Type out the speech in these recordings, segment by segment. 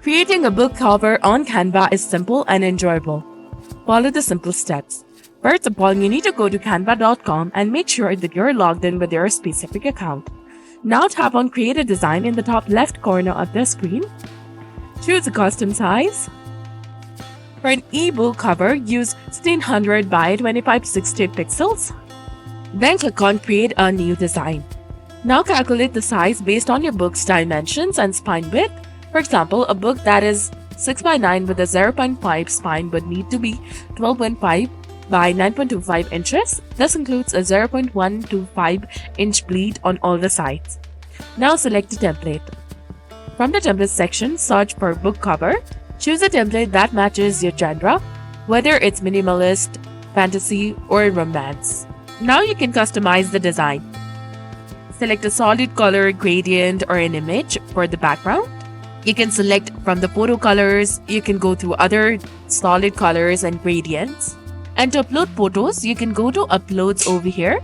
Creating a book cover on Canva is simple and enjoyable. Follow the simple steps. First of all, you need to go to canva.com and make sure that you're logged in with your specific account. Now tap on Create a Design in the top left corner of the screen. Choose a custom size. For an ebook cover, use 1600 by 2560 pixels. Then click on Create a New Design. Now calculate the size based on your book's dimensions and spine width. For example, a book that is 6 by 9 with a 0.5 spine would need to be 12.5 by 9.25 inches. This includes a 0.125 inch bleed on all the sides. Now select a template. From the template section, search for book cover. Choose a template that matches your genre, whether it's minimalist, fantasy, or romance. Now you can customize the design. Select a solid color gradient or an image for the background. You can select from the photo colors. You can go through other solid colors and gradients. And to upload photos, you can go to Uploads over here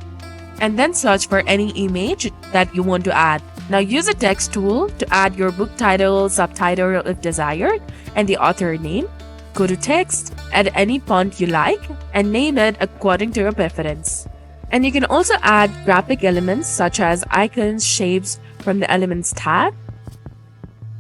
and then search for any image that you want to add. Now use a text tool to add your book title, subtitle if desired, and the author name. Go to text, add any font you like, and name it according to your preference. And you can also add graphic elements such as icons, shapes from the Elements tab.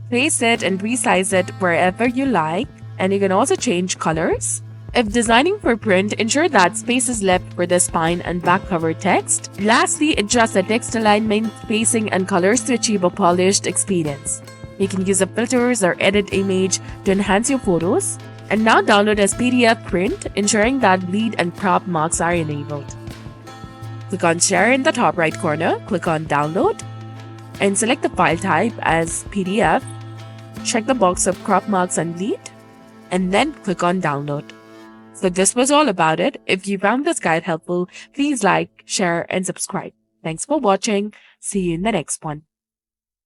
Place it and resize it wherever you like, and you can also change colors. If designing for print, ensure that space is left for the spine and back cover text. Lastly, adjust the text alignment, spacing, and colors to achieve a polished experience. You can use the filters or edit image to enhance your photos. And now download as PDF print, ensuring that bleed and crop marks are enabled. Click on Share in the top right corner, click on Download, and select the file type as PDF. Check the box of crop marks and bleed, and then click on Download. So this was all about it. If you found this guide helpful, please like, share, and subscribe. Thanks for watching. See you in the next one.